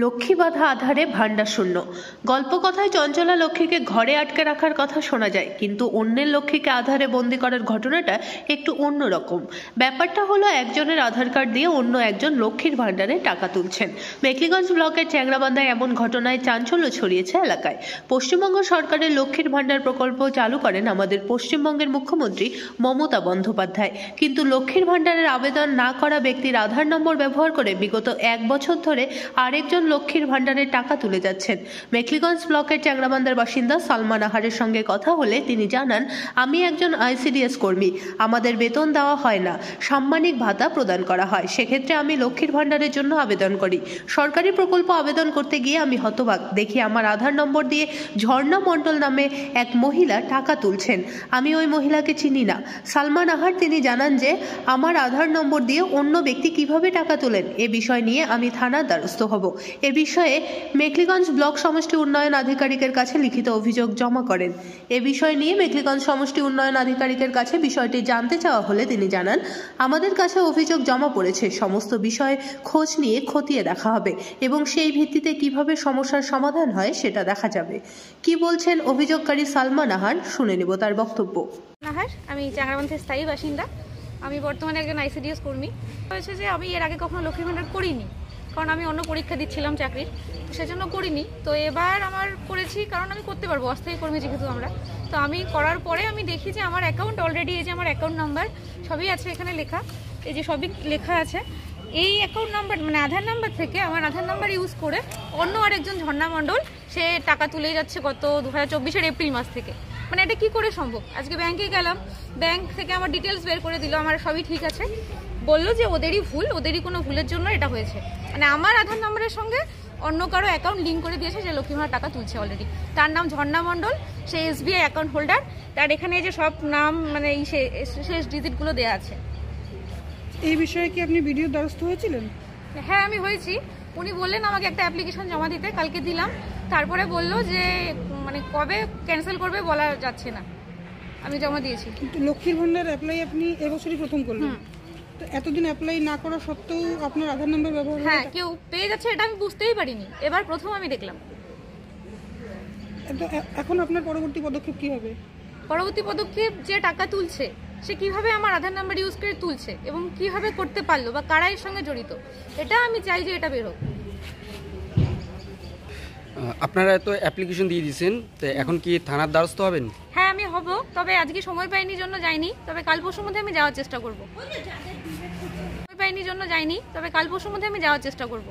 লক্ষ্মী বাধা আধারে ভান্ডার শূন্য। গল্পকথায় চঞ্চলা লক্ষ্মীকে ঘরে আটকে রাখার কথা শোনা যায়, কিন্তু অন্যের লক্ষ্মীকে আধারে বন্দি করার ঘটনাটা একটু অন্যরকম। ব্যাপারটা হলো, একজনের আধার কার্ড দিয়ে অন্য একজন লক্ষ্মীর ভান্ডারে টাকা তুলছেন। মেখলিগঞ্জ ব্লকের চ্যাংরাবান্ধায় এমন ঘটনায় চাঞ্চল্য ছড়িয়েছে এলাকায়। পশ্চিমবঙ্গ সরকারের লক্ষ্মীর ভান্ডার প্রকল্প চালু করেন আমাদের পশ্চিমবঙ্গের মুখ্যমন্ত্রী মমতা বন্দ্যোপাধ্যায়, কিন্তু লক্ষ্মীর ভান্ডারের আবেদন না করা ব্যক্তির আধার নম্বর ব্যবহার করে বিগত 1 বছর ধরে আরেকজন লক্ষ্মীর ভান্ডারের টাকা তুলে যাচ্ছেন। মেখলিগঞ্জ ব্লকের চ্যাংরাবান্ধার বাসিন্দা সালমা নাহারের সঙ্গে কথা হলে তিনি জানান, আমি একজন ICDS কর্মী, আমাদের বেতন দেওয়া হয় না, সাম্মানিক ভাতা প্রদান করা হয়। সেক্ষেত্রে আমি লক্ষ্মীর ভান্ডারের জন্য আবেদন করি। সরকারি প্রকল্প আবেদন করতে গিয়ে আমি হতবাক, দেখি আমার আধার নম্বর দিয়ে ঝর্ণা মণ্ডল নামে এক মহিলা টাকা তুলছেন। আমি ওই মহিলাকে চিনি না। সালমা নাহার তিনি জানান যে আমার আধার নম্বর দিয়ে অন্য ব্যক্তি কিভাবে টাকা তোলেন, এ বিষয় নিয়ে আমি থানার দ্বারস্থ হব। এ বিষয়ে মেখলিগঞ্জ ব্লক সমষ্টি উন্নয়ন আধিকারিকের কাছে লিখিত অভিযোগ জমা করেন। এ বিষয় নিয়ে মেখলিগঞ্জ সমষ্টি উন্নয়ন আধিকারিকের কাছে বিষয়টি জানতে চাওয়া হলে তিনি জানান, আমাদের কাছে অভিযোগ জমা পড়েছে, সমস্ত বিষয়ে খোঁজ নিয়ে খতিয়ে দেখা হবে এবং সেই ভিত্তিতে কিভাবে সমস্যার সমাধান হয় সেটা দেখা যাবে। কি বলছেন অভিযোগকারী সালমা নাহার, শুনে নেব তার বক্তব্য। নাহার, আমি চ্যাংরাবান্ধার স্থায়ী বাসিন্দা। আমি বর্তমানে একজন ICDS কর্মী। হয়েছে যে আমি এর আগে কখনো লক্ষ্মী ভান্ডার করিনি, কারণ আমি অন্য পরীক্ষা দিচ্ছিলাম চাকরির, সেজন্য করিনি। তো এবার আমার করেছি, কারণ আমি করতে পারবো, অস্থায়ী কর্মী যেহেতু আমরা। তো আমি করার পরে আমি দেখি যে আমার অ্যাকাউন্ট অলরেডি, এই যে আমার অ্যাকাউন্ট নাম্বার সবই আছে এখানে লেখা, এই যে সবই লেখা আছে। এই অ্যাকাউন্ট নাম্বার মানে আধার নাম্বার থেকে আমার আধার নাম্বার ইউজ করে অন্য আরেকজন ঝর্ণা মণ্ডল সে টাকা তুলে যাচ্ছে গত 2024-এর এপ্রিল মাস থেকে। মানে এটা কি করে সম্ভব? আজকে ব্যাংকে গেলাম, ব্যাংক থেকে আমার ডিটেলস বের করে দিল, আমার সবই ঠিক আছে, বললো যে ওদেরই ভুল, ওদেরই কোনো ভুলের জন্য এটা হয়েছে। মানে আমার আধার নাম্বারের সঙ্গে অন্য কারো অ্যাকাউন্ট লিঙ্ক করে দিয়েছে যে লক্ষ্মী ভান্ডার টাকা তুলছে অলরেডি। তার নাম ঝর্ণা মণ্ডল, সে SBI অ্যাকাউন্ট হোল্ডার। তার এখানে যে সব নাম মানে এই শেষ ডিজিটগুলো দেওয়া আছে। এই বিষয়ে কি আপনি ভিডিও দ্বারস্থ হয়েছিলেন? হ্যাঁ, আমি হয়েছি। উনি বললেন আমাকে একটা অ্যাপ্লিকেশন জমা দিতে, কালকে দিলাম। তারপরে বললো যে মানে কবে ক্যান্সেল করবে বলা যাচ্ছে না। আমি জমা দিয়েছি। কিন্তু লক্ষ্মীর ভান্ডার অ্যাপ্লাই আপনি এবছরই প্রথম করলেন, তো এতদিন অ্যাপ্লাই না করা সত্ত্বেও আপনার আধার নাম্বার ব্যবহার হ্যাঁ কেউ পেয়ে যাচ্ছে, এটা আমি বুঝতেই পারিনি, এবার প্রথম আমি দেখলাম। এখন আপনার পরবর্তী পদক্ষেপ কি হবে? পরবর্তী পদক্ষেপ, যে টাকা তুলছে সে কিভাবে আমার আধার নাম্বার ইউজ করে তুলছে এবং কিভাবে করতে পারলো বা কারা এর সঙ্গে জড়িত, এটা আমি চাই যে এটা বের হোক। আপনারা তো অ্যাপ্লিকেশন দিয়ে দিয়েছেন, তো এখন কি থানার দ্বারস্থ হবেন? হ্যাঁ, আমি হব, তবে আজকে সময় পাইনি জন্য যাইনি, তবে কাল পরশুর মধ্যে আমি যাওয়ার চেষ্টা করব। সময় পাইনি জন্য যাইনি, তবে কাল পরশুর মধ্যে আমি যাওয়ার চেষ্টা করব।